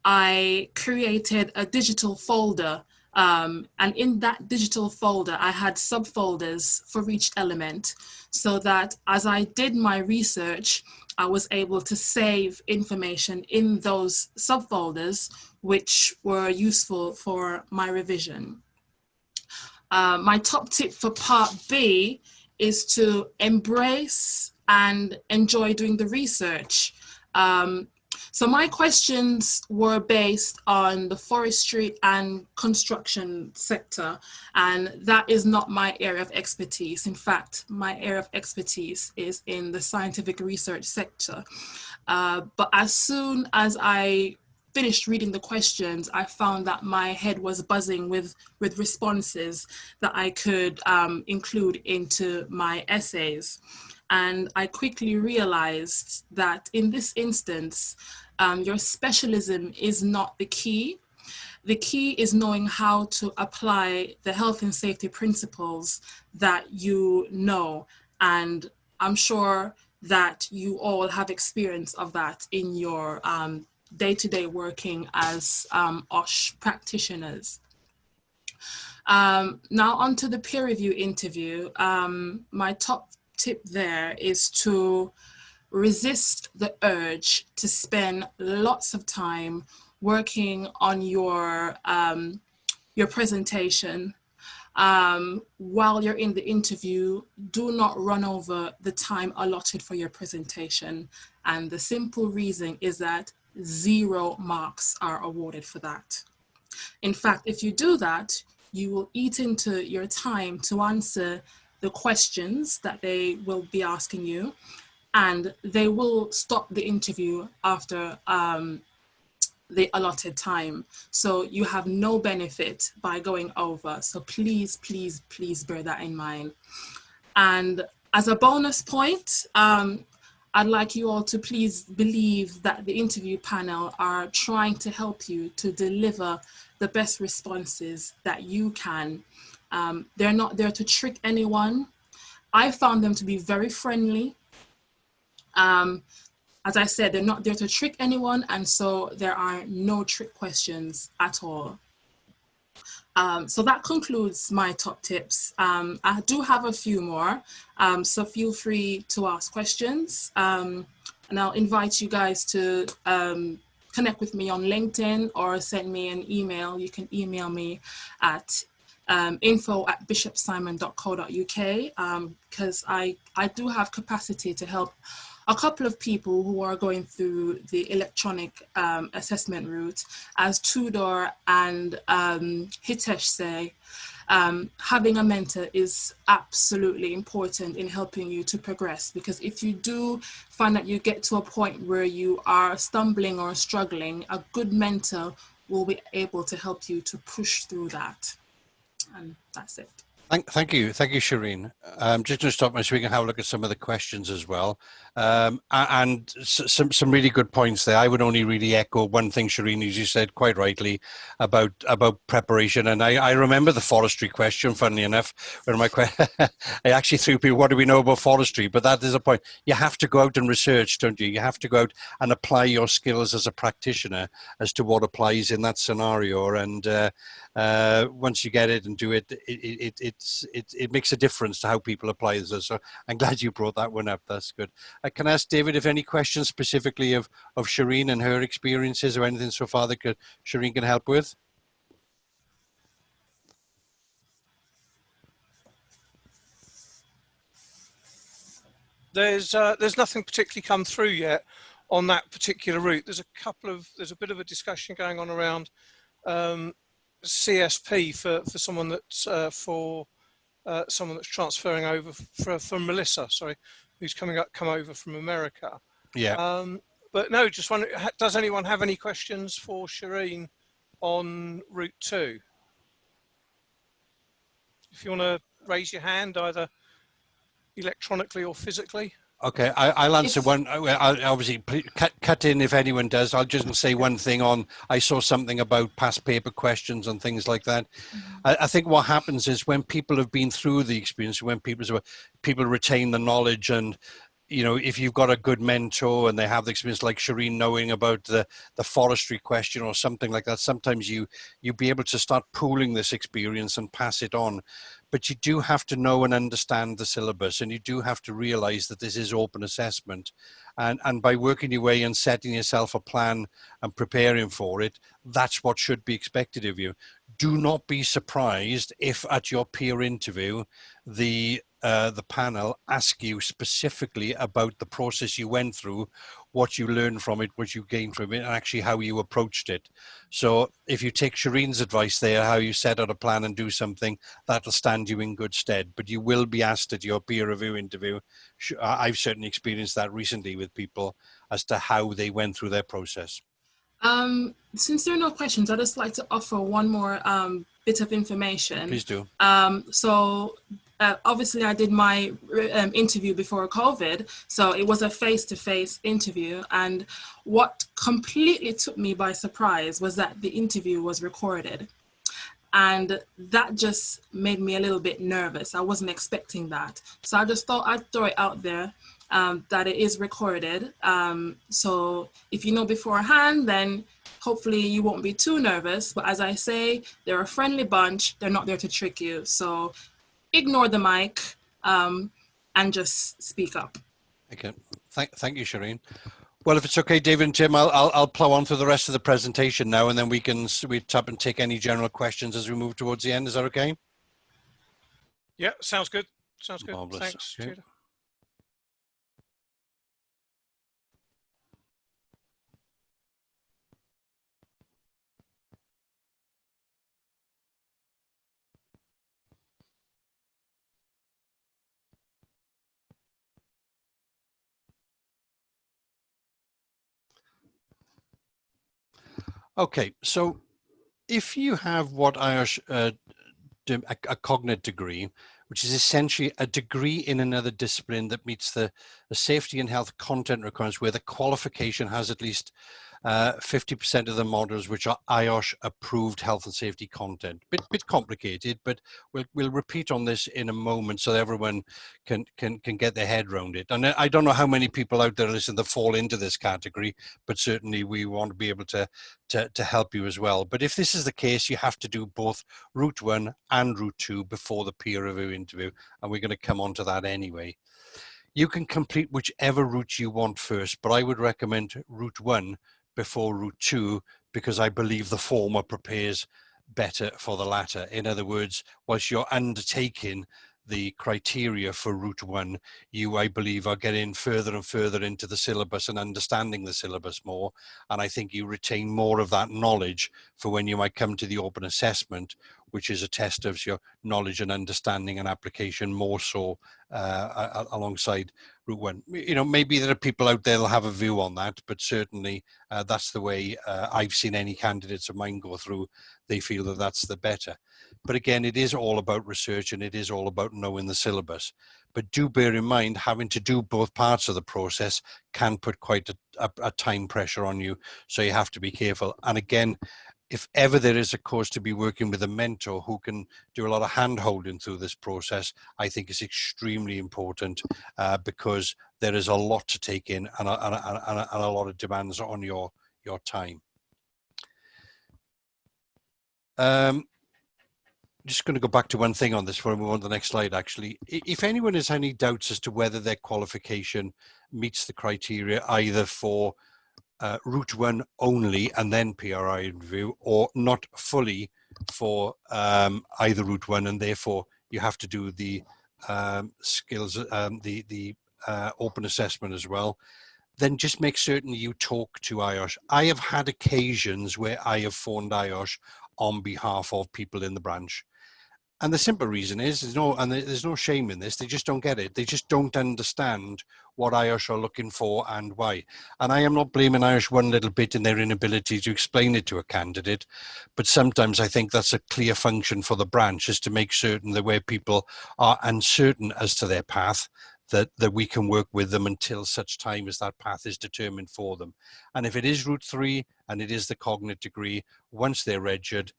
I created a digital folder, and in that digital folder, I had subfolders for each element, so that as I did my research, I was able to save information in those subfolders, which were useful for my revision. My top tip for part B is to embrace and enjoy doing the research. So my questions were based on the forestry and construction sector, and that is not my area of expertise. In fact, my area of expertise is in the scientific research sector. But as soon as I finished reading the questions, I found that my head was buzzing with responses that I could include into my essays. And I quickly realized that in this instance, your specialism is not the key. The key is knowing how to apply the health and safety principles that you know. And I'm sure that you all have experience of that in your day-to-day working as IOSH practitioners. Now onto the peer review interview. My top tip there is to resist the urge to spend lots of time working on your presentation. While you're in the interview, do not run over the time allotted for your presentation. And the simple reason is that 0 marks are awarded for that. In fact, if you do that, you will eat into your time to answer the questions that they will be asking you, and they will stop the interview after the allotted time. So you have no benefit by going over. So please, please, please bear that in mind. And as a bonus point, I'd like you all to please believe that the interview panel are trying to help you to deliver the best responses that you can. They're not there to trick anyone. I found them to be very friendly. As I said, they're not there to trick anyone, and so there are no trick questions at all. So that concludes my top tips. I do have a few more, so feel free to ask questions. And I'll invite you guys to connect with me on LinkedIn or send me an email. You can email me at info@bishopsimon.co.uk, because I do have capacity to help a couple of people who are going through the electronic assessment route. As Tudor and Hitesh say, having a mentor is absolutely important in helping you to progress, because if you do find that you get to a point where you are stumbling or struggling, a good mentor will be able to help you to push through that. And that's it. Thank you, Shireen. Just going to stop so we can have a look at some of the questions as well, and some really good points there. I would only really echo one thing, Shireen, as you said quite rightly about preparation. And I remember the forestry question, funnily enough, when I actually threw people, what do we know about forestry? But that is a point. You have to go out and research, don't you? You have to go out and apply your skills as a practitioner as to what applies in that scenario. And once you get it and do it, it makes a difference to how people apply this. So I'm glad you brought that one up. That's good. Can I ask David if any questions specifically of Shireen and her experiences or anything so far that Shireen can help with? There's nothing particularly come through yet. on that particular route. There's a bit of a discussion going on around CSP for someone that's someone that's transferring over from Melissa, sorry, who's come over from America. Yeah. But no, just wondering, does anyone have any questions for Shireen on route 2? If you want to raise your hand, either electronically or physically. Okay, I'll answer one. I'll obviously cut in if anyone does. I'll just say one thing on. I saw something about past paper questions and things like that. I think what happens is when people have been through the experience, when people retain the knowledge, and you know, if you've got a good mentor and they have the experience, like Shireen knowing about the forestry question or something like that, sometimes you'll be able to start pooling this experience and pass it on. But you do have to know and understand the syllabus, and you do have to realize that this is open assessment. And by working your way and setting yourself a plan and preparing for it, that's what should be expected of you. Do not be surprised if at your peer interview, the panel ask you specifically about the process you went through, what you learned from it, what you gained from it, and actually how you approached it. So if you take Shireen's advice there, how you set out a plan and do something, that'll stand you in good stead. But you will be asked at your peer review interview. I've certainly experienced that recently with people as to how they went through their process. Since there are no questions, I'd just like to offer one more bit of information. Please do. Obviously, I did my interview before COVID, so it was a face-to-face interview. And what completely took me by surprise was that the interview was recorded. And that just made me a little bit nervous. I wasn't expecting that. So I just thought I'd throw it out there that it is recorded. So if you know beforehand, then hopefully you won't be too nervous. But as I say, they're a friendly bunch. They're not there to trick you. So ignore the mic and just speak up. Okay, thank you, Shireen. Well, if it's okay, David and Tim, I'll plow on through the rest of the presentation now, and then we tap and take any general questions as we move towards the end. Is that okay? Yeah, sounds good. Sounds good. Marvelous. Thanks, Okay. Judah. Okay, so if you have what IOSH, a cognate degree, which is essentially a degree in another discipline that meets the safety and health content requirements, where the qualification has at least 50% of the modules which are IOSH approved health and safety content. Bit complicated, but we'll repeat on this in a moment so everyone can get their head around it. And I don't know how many people out there listen that fall into this category, but certainly we want to be able to help you as well. But if this is the case, you have to do both route 1 and route 2 before the peer review interview, and we're going to come on to that anyway. You can complete whichever route you want first, but I would recommend route 1 before route 2, because I believe the former prepares better for the latter. In other words, whilst you're undertaking the criteria for route 1, you, I believe, are getting further and further into the syllabus and understanding the syllabus more. And I think you retain more of that knowledge for when you might come to the open assessment, which is a test of your knowledge and understanding and application more so alongside route 1. You know, maybe there are people out there that'll have a view on that, but certainly that's the way I've seen any candidates of mine go through. They feel that that's the better. But again, it is all about research, and it is all about knowing the syllabus. But do bear in mind, having to do both parts of the process can put quite a time pressure on you. So you have to be careful. And again, if ever there is a course to be working with a mentor who can do a lot of hand holding through this process, I think it's extremely important because there is a lot to take in and a lot of demands on your time. Just going to go back to one thing on this before we move on to the next slide, actually. If anyone has any doubts as to whether their qualification meets the criteria either for route 1 only and then PRI review, or not fully for either route 1, and therefore you have to do the skills, the open assessment as well, then just make certain you talk to IOSH. I have had occasions where I have phoned IOSH on behalf of people in the branch. And the simple reason is, there's no shame in this, they just don't get it. They just don't understand what IOSH are looking for and why. And I am not blaming IOSH one little bit in their inability to explain it to a candidate, but sometimes I think that's a clear function for the branch, is to make certain that where people are uncertain as to their path, that we can work with them until such time as that path is determined for them. And if it is Route 3 and it is the Cognate degree, once they're registered,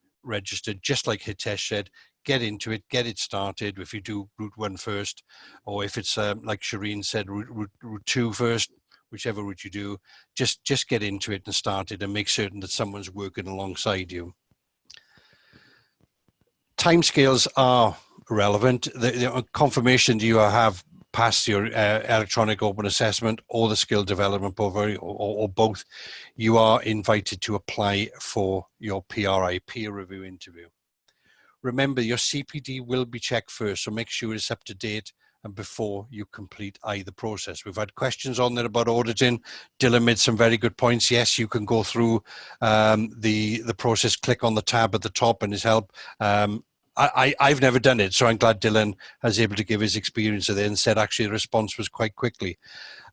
just like Hitesh said, get into it, get it started. If you do Route 1 first, or if it's like Shireen said, Route 2 first, whichever route you do, just get into it and start it, and make certain that someone's working alongside you. Timescales are relevant. The confirmation you have passed your electronic open assessment or the skill development portfolio, or both, you are invited to apply for your PRI, peer review interview. Remember, your CPD will be checked first, so make sure it's up to date and before you complete either process. We've had questions on there about auditing. Dylan made some very good points. Yes, you can go through the process, click on the tab at the top and his help. I've never done it, so I'm glad Dylan was able to give his experience of it and said actually the response was quite quickly.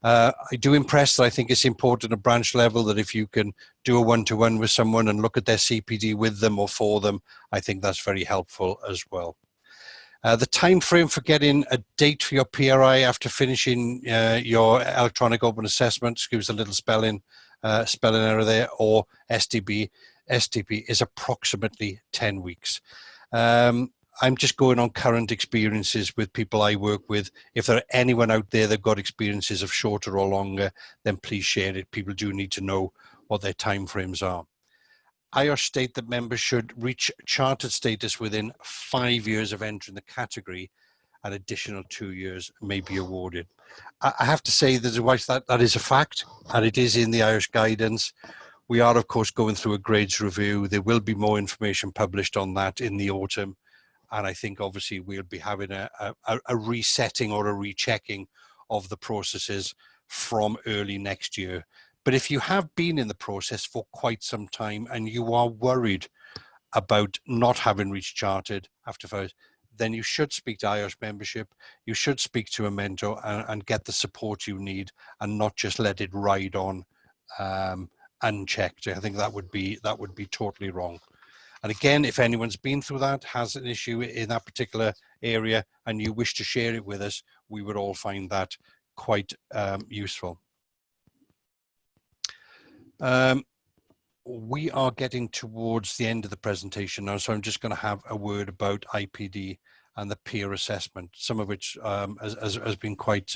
I do impress that I think it's important at branch level that if you can do a one-to-one with someone and look at their CPD with them or for them, I think that's very helpful as well. The time frame for getting a date for your PRI after finishing your electronic open assessment, excuse the little spelling error there, or STP is approximately 10 weeks. I'm just going on current experiences with people I work with. If there are anyone out there that got experiences of shorter or longer, then please share it. People do need to know what their timeframes are. IOSH state that members should reach chartered status within 5 years of entering the category. An additional 2 years may be awarded. I have to say that is a fact, and it is in the IOSH guidance. We are, of course, going through a grades review. There will be more information published on that in the autumn. And I think obviously we'll be having a resetting or a rechecking of the processes from early next year. But if you have been in the process for quite some time and you are worried about not having reached chartered after 5, then you should speak to IOSH membership. You should speak to a mentor and get the support you need, and not just let it ride on unchecked. I think that would be totally wrong. And again, if anyone's been through that, has an issue in that particular area, and you wish to share it with us, we would all find that quite useful. We are getting towards the end of the presentation now, so I'm just going to have a word about IPD and the peer assessment, some of which has been quite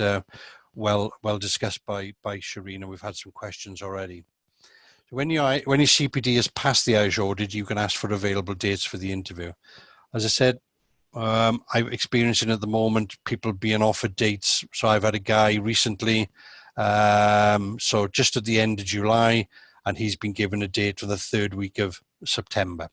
well discussed by Shireen, and we've had some questions already. So when your CPD has passed the IOSH audit, you can ask for available dates for the interview. As I said, I'm experiencing at the moment people being offered dates. So I've had a guy recently, so just at the end of July, and he's been given a date for the 3rd week of September.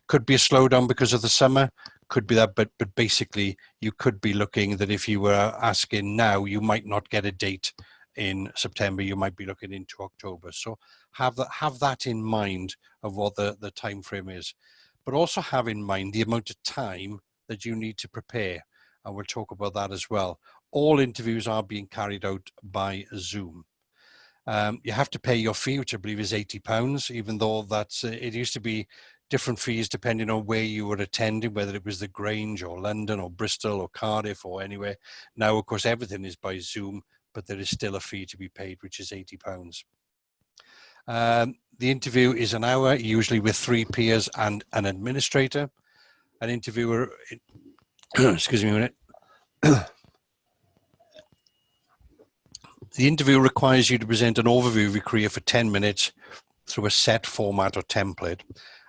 Could be a slowdown because of the summer, could be that, but basically you could be looking that if you were asking now, you might not get a date in September, you might be looking into October. So have that in mind of what the time frame is, but also have in mind the amount of time that you need to prepare, and we'll talk about that as well. All interviews are being carried out by Zoom. You have to pay your fee, which I believe is £80, even though that's it used to be different fees depending on where you were attending, whether it was the Grange or London or Bristol or Cardiff or anywhere. Now, of course, everything is by Zoom, but there is still a fee to be paid, which is £80. The interview is an hour, usually with 3 peers and an administrator. An interviewer, excuse me a minute. The interview requires you to present an overview of your career for 10 minutes through a set format or template.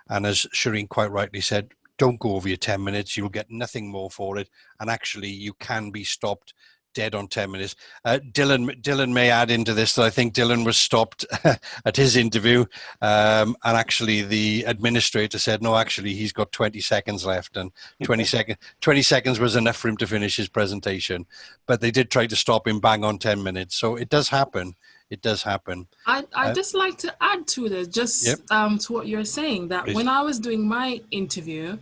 And as Shireen quite rightly said, don't go over your 10 minutes, you'll get nothing more for it. And actually you can be stopped dead on 10 minutes. Dylan may add into this that I think Dylan was stopped at his interview, and actually the administrator said, no, actually he's got 20 seconds left, and 20 seconds was enough for him to finish his presentation. But they did try to stop him bang on 10 minutes. So it does happen. It does happen. I'd just like to add to this, just to what you're saying, that Please. when I was doing my interview,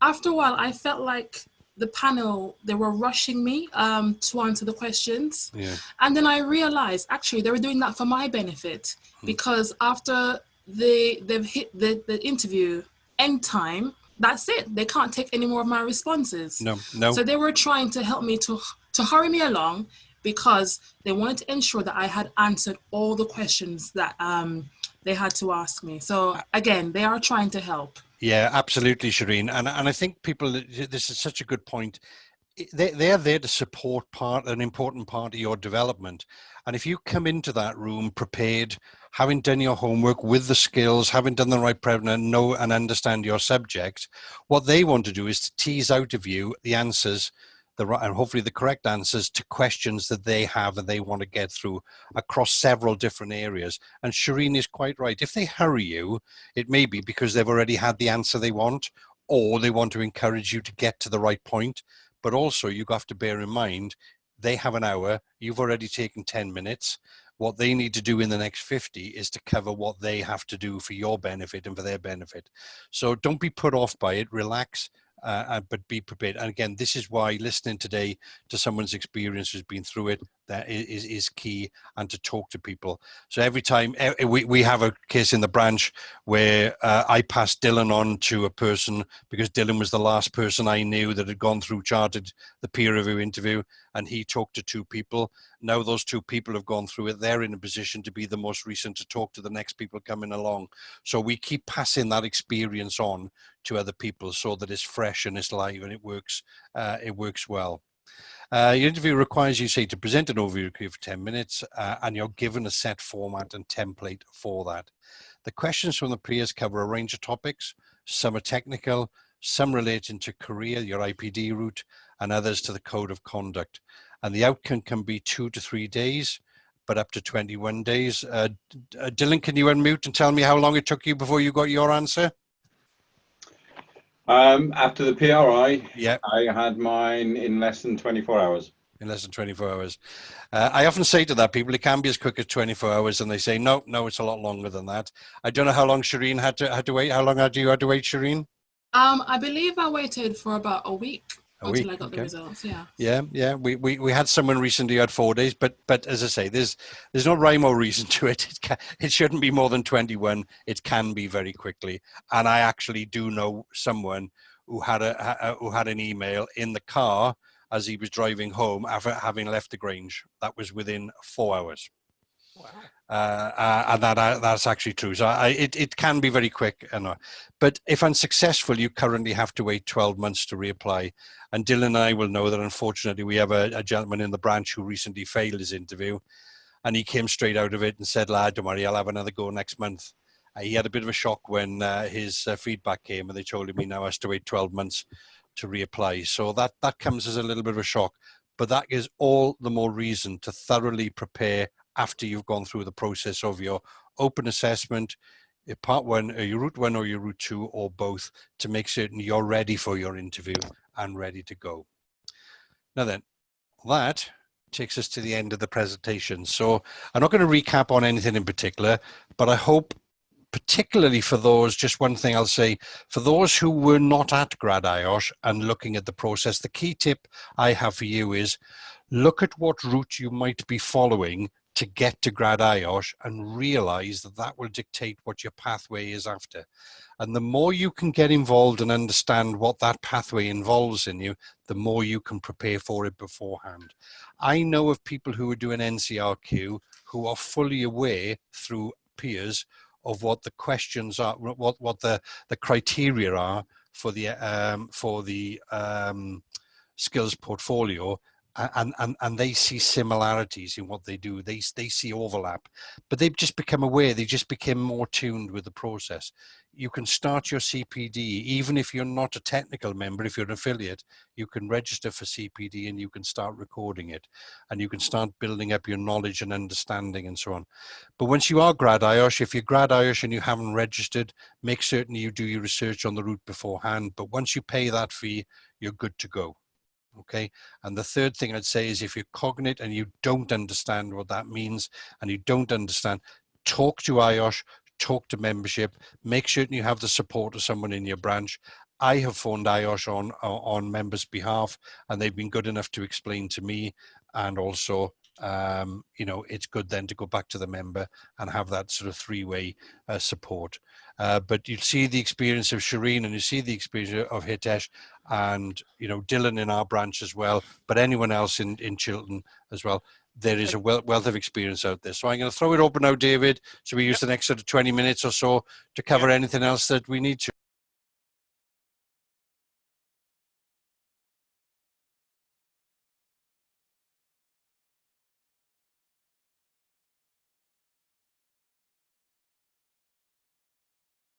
after a while, I felt like the panel, they were rushing me to answer the questions. Yeah. And then I realized, actually, they were doing that for my benefit, because after they've hit the interview end time, that's it. They can't take any more of my responses. No. So they were trying to help me to hurry me along, because they wanted to ensure that I had answered all the questions that they had to ask me. So again, they are trying to help. Yeah, absolutely, Shireen. And I think people, this is such a good point. They're there to support an important part of your development. And if you come into that room prepared, having done your homework with the skills, having done the right prep, and know and understand your subject, what they want to do is to tease out of you the answers, and hopefully the correct answers to questions that they have and they want to get through across several different areas. And Shireen is quite right. If they hurry you, it may be because they've already had the answer they want, or they want to encourage you to get to the right point. But also you have to bear in mind, they have an hour, you've already taken 10 minutes. What they need to do in the next 50 is to cover what they have to do for your benefit and for their benefit. So don't be put off by it, relax, but be prepared. And again, this is why listening today to someone's experience who's been through it, that is key, and to talk to people. So every time, we have a case in the branch where I passed Dylan on to a person because Dylan was the last person I knew that had gone through chartered the peer review interview, and he talked to 2 people. Now those 2 people have gone through it. They're in a position to be the most recent to talk to the next people coming along. So we keep passing that experience on to other people so that it's fresh and it's live and it works well. Your interview requires you, say, to present an overview for 10 minutes, and you're given a set format and template for that. The questions from the peers cover a range of topics. Some are technical, some relating to career, your IPD route, and others to the code of conduct. And the outcome can be 2 to 3 days, but up to 21 days. Dylan, can you unmute and tell me how long it took you before you got your answer? After the PRI, yeah, I had mine in less than 24 hours. In less than 24 hours. I often say to that people, it can be as quick as 24 hours, and they say, no, it's a lot longer than that. I don't know how long Shireen had to wait. How long had you had to wait, Shireen? I believe I waited for about a week until I got the results. Yeah. We had someone recently who had 4 days, but as I say, there's no rhyme or reason to it. It shouldn't be more than 21. It can be very quickly. And I actually do know someone who had an email in the car as he was driving home after having left the Grange. That was within 4 hours. Wow. And that's actually true. So it can be very quick. But if unsuccessful, you currently have to wait 12 months to reapply. And Dylan and I will know that, unfortunately, we have a gentleman in the branch who recently failed his interview. And he came straight out of it and said, lad, don't worry, I'll have another go next month. He had a bit of a shock when his feedback came, and they told him he now has to wait 12 months to reapply. So that comes as a little bit of a shock. But that is all the more reason to thoroughly prepare after you've gone through the process of your open assessment, your part 1, or your route 1 or your route 2, or both, to make certain you're ready for your interview and ready to go. Now then, that takes us to the end of the presentation. So I'm not going to recap on anything in particular, but I hope, particularly for those, just one thing I'll say, for those who were not at Grad IOSH and looking at the process, the key tip I have for you is look at what route you might be following to get to Grad IOSH and realize that that will dictate what your pathway is after. And the more you can get involved and understand what that pathway involves in you, the more you can prepare for it beforehand. I know of people who are doing NCRQ who are fully aware through peers of what the questions are, what the criteria are for the skills portfolio, and they see similarities in what they do. They see overlap, but they've just become aware. They just became more tuned with the process. You can start your CPD, even if you're not a technical member. If you're an affiliate, you can register for CPD and you can start recording it, and you can start building up your knowledge and understanding and so on. But once you are Grad IOSH, if you're Grad IOSH and you haven't registered, make certain you do your research on the route beforehand. But once you pay that fee, you're good to go. Okay, and the third thing I'd say is if you're cognate and you don't understand what that means and you don't understand, talk to IOSH, talk to membership, make sure you have the support of someone in your branch. I have phoned IOSH on members' behalf, and they've been good enough to explain to me, and also you know, it's good then to go back to the member and have that sort of three-way support. But you see the experience of Shireen, and you see the experience of Hitesh, and you know, Dylan in our branch as well, but anyone else in Chiltern as well. There is a wealth of experience out there. So I'm going to throw it open now, David, so we use the next sort of 20 minutes or so to cover anything else that we need to.